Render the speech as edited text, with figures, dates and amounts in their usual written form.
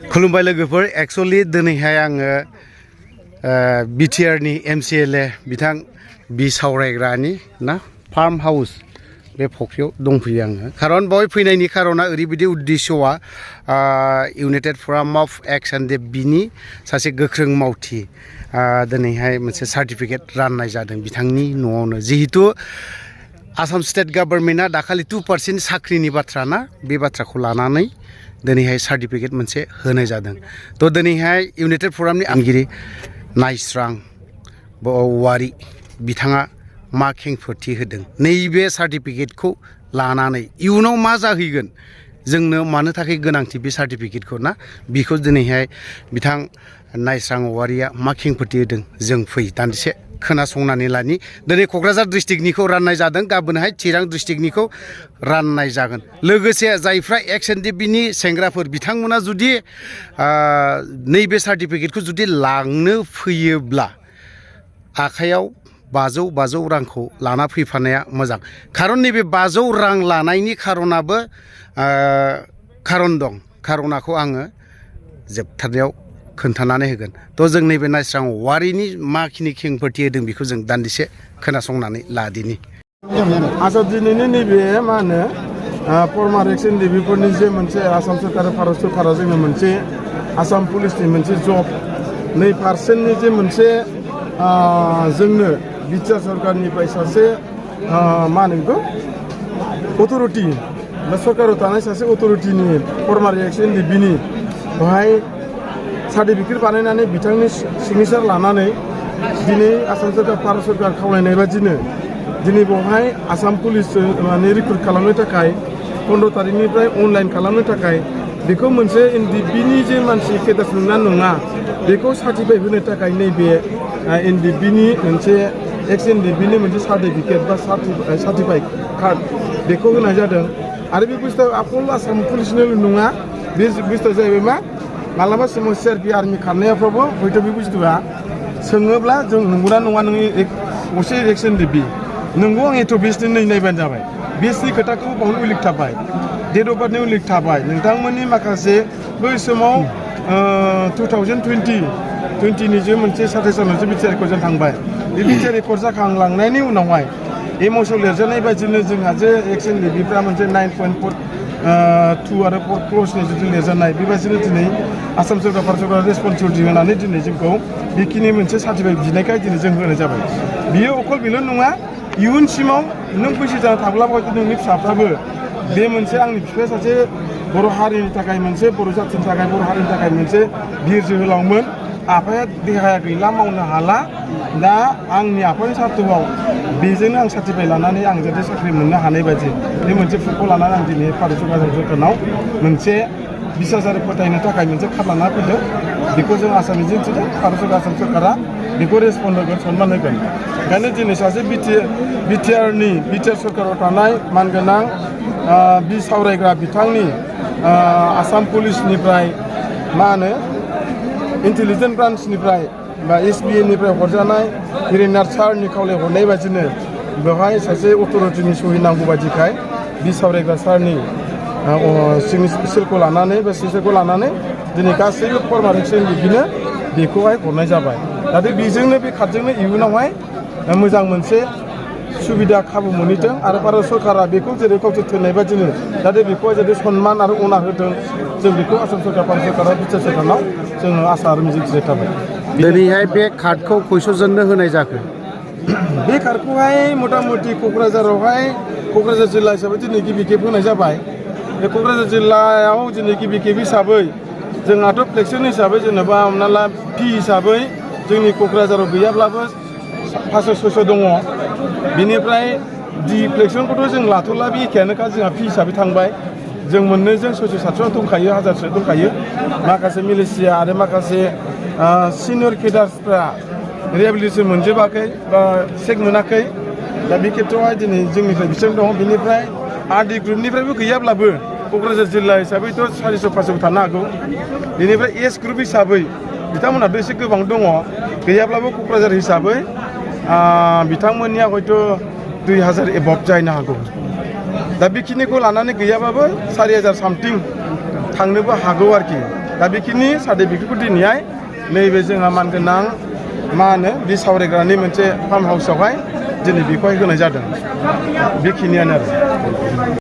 खुलुमबाय लोगोफोर एक्चुअली दिनैहाय आङो बिटिआरनि एमसिएलए बिथां बि सावरायग्रानि ना फार्म हाउस बे फख्रियाव दंफैयो आङो खारन बय फैनायनि खारना ओरैबायदि उद्देश्यआ इउनाइटेड फराम अफ एक्स एनडिएफबिनि सासे गोख्रों मावथि दिनैहाय मोनसे सार्टिफिकेट राननाय जादों बिथांनि न'आवनो जिहेतु आसाम स्टेट गभर्नमेन्टआ दाखालि 2% साख्रिनि बाथ्रा ना बे बाथ्राखौ लानानै दिनैहाय सार्टिफिकेट मोनसे होनाय जादों तो दिनैहाय इउनाइटेड फरामनि आंगिरि नायस्रां औवारि बिथाङा मा खेंफोरथि होदों नैबे सार्टिफिकेटखौ लानानै इयुनाव मा जाहैगोन जोंनो मानो थाखाय गोनांथि बे सार्टिफिकेटखौ ना बेखौ दिनैहाय बिथां नायस्रां औवारिया मा खेंफोरथि होदों जों फै दान्दिसे खोनासंनानै लानि दिनै क'क्राझार डिस्ट्रिक्टनिखौ राननाय जादों गाबोनहाय चिरां डिस्ट्रिक्टनिखौ राननाय जागोन लोगोसे जायफ्रा एक्स एनडिएफबिनि सेंग्राफोर बिथांमोना जुदि नैबे सार्टिफिकेटखौ जुदि लांनो फैयोब्ला आखायाव 500 रांखौ लाना फैफानाया मोजां खारन नैबे 500 रां लानायनि खारनाबो खारन दं खारनाखौ आङो जोबथारनायाव खोन्थानानै होगोन तो जों नैबे नायस्रां औवारिनि माखिनि खेंफोरथि होदों बेखौ जों दान्दिसे खोनासंनानै लादिनि आसा दिनैनि नैबे मा होनो फर्मार एक्स एनडिएफबिफोरनि जे मोनसे आसाम सरकार भारत सरकारा जोंनो मोनसे आसाम पुलिसनि मोनसे जब 2%नि जे मोनसे जोंनो बिटिआर सरकारनिफ्राय सासे मा होनो बेखौ अथरिटि बा सरकाराव थानाय सासे अथरिटिनि फर्मार एक्स एनडिएफबिनि बेवहाय सार्टिफिकेट बानायनानै बिथांनि सिगनेचार लानानै दिनै आसाम सरकार भारत सरकार खावलायनाय बादिनो दिनै बेवहाय आसाम पुलिस माने रिक्रुट खालामनो थाखाय 15 तारिखनिफ्राय अनलाइन खालामनो थाखाय बेखौ मोनसे एनडिएफबिनि जे मानसि केडार नंना नङा बेखौ सार्टिफाइ होनो थाखाय नैबे एनडिएफबिनि मोनसे एक्स एनडिएफबिनि मोनसे सार्टिफिकेट बा सार्टिफाइ कार्ड बेखौ होनाय जादों आरो बे बुस्थुआ आखल आसाम पुलिसनिल' नङा बे बुस्थुआ जाहैबाय मा मालाबा समाव सिआरपि आर्मि खारनायफ्रावबो हयथ' बे बुस्थुआ सोङोब्ला जों नंगौना नङा नोंनि असे एक्स एनडिएफबि नोंगौ आं एथ' बेसनि नै नायबानो जाबाय बेसनि खोथाखौ बावनो उल्लेख थाबाय डेट अफ बार्थनि उल्लेख थाबाय नोंथांमोननि माखासे बै समाव 2020नि जे मोनसे 27 सानाव जे बिटिआरखौ जों थांबाय बे बिटिआर रेकर्ड जाखांलांनायनि उनावहाय एमअसआव लिरजानाय बायदिनो जोंहा जे एक्स एनडिएफबिफ्रा मोनसे 9.2 आरो 4 क्लसनि जुदि लिरजानाय बेबायदिनो दिनै आसाम सरकार भारत सरकार रेसपन्सिबिलिटि होनानै दिनै जोंखौ बेखिनि मोनसे सार्टिफिकेट बिनायखाय दिनै जों होनाय जाबाय बियो अकल बेल' नङा इयुनसिमाव नों बैसो जाना थाब्लाबो हयथ' नोंनि फिसाफ्राबो बे मोनसे आंनि बिफाया सासे बर' हारिनि थाखाय मोनसे बर' जाथिनि थाखाय बर' हारिनि थाखाय मोनसे बिर जोहोलावमोन आफाया देहाया गैला मावनो हाला दा आंनि आफानि सार्थ'आव बेजोंनो आं सार्टिफाइ लानानै आं जाहाथे साख्रि मोननो हानाय बायदि बे मोनसे फुटखौ लानानै आं दिनै भारत सरकारनाव मोनसे बिसास आरो फोथायनो थाखाय मोनसे कार्ड लाना फैदों बेखौ जों आसा मिजिंथिदों भारत सरकार आसाम सरकारा बेखौ रेसपन्ड होगोन सनमान होगोन ओंखायनो दिनै सासे बिटिआर सरकाराव थानाय मानगोनां बि सावरायग्रा बिथांनि आसाम पुलिसनिफ्राय मा होनो इन्टेलिजेन्स ब्रान्चनिफ्राय बा एसबिएनिफ्राय हरजानाय हिरेनार सारनि खावलाय हरनाय बायदिनो बेवहाय सासे अथरिटिनि सहि नांगौ बायदिखाय बि सावरायग्रा सारनि सिगनेचारखौ लानानै बा सिगनेचारखौ लानानै दिनै गासैबो फर्मार एक्स एनडिएफबिनो बेखौहाय हरनाय जाबाय जाहाथे बेजोंनो बे कार्डजोंनो इयुनावहाय मोजां मोनसे सुबिदा खाबु मोनहैथों आरो भारत सरकारा बेखौ जेरै गावसोर थोननाय बायदिनो जाहाथे बेखौहाय जाहाथे सनमान आरो अनार होथों जों बेखौ आसाम सरकार भारत सरकारा बिटिआर सरकारनाव जोङो आसा आरो मिजिंथिनाय थाबाय दिनैहाय बे कार्डखौ खयस'जननो होनाय जाखो बे कार्डखौहाय मथा मथि क'क्राझारावहाय क'क्राझार जिल्ला हिसाबै दिनै गिबि खेब होनाय जाबाय बे क'क्राझार जिल्लायाव दिनै गिबि खेब हिसाबै जोंहाथ' फ्लेक्सन हिसाबै जेनेबा हमना ला फि हिसाबै जोंनि क'क्राझाराव गैयाब्लाबो 500-600 दङ बिनिफ्राय दि फ्लेक्सनखौथ' जों लाथ'ला बे एखेयानोखा जोंहा फि हिसाबै थांबाय जों मोननैजों 600-700 दंखायो 1000सो दंखायो माखासे मिलिशिया आरो माखासे सिनियर केडार्सफ्रा रिहेबिलिटेसन मोनजोबाखै बा चेक मोनाखै दा बे खेत्रआवहाय दिनै जोंनिफ्राय बेसेबां दङ बेनिफ्राय आरडि ग्रुपनिफ्रायबो गैयाब्लाबो क'क्राझार जिल्ला हिसाबैथ' 400-500 थानो हागौ बेनिफ्राय एस ग्रुप हिसाबै बिथांमोनहाबो एसे गोबां दङ गैयाब्लाबो क'क्राझार हिसाबै बिथांमोननिया हयथ' 2000 एबभ जाहैनो हागौ दा बेखिनिखौ लानानै गैयाबाबो 4000 सामथिं थांनोबो हागौ आरोखि दा बेखिनि सार्टिफिकेटखौ दिनैहाय नैबे जोंहा मानगोनां मा होनो बि सावरायग्रानि मोनसे फार्म हाउसआवहाय दिनै बेखौहाय होनाय जादों बेखिनियानो आरो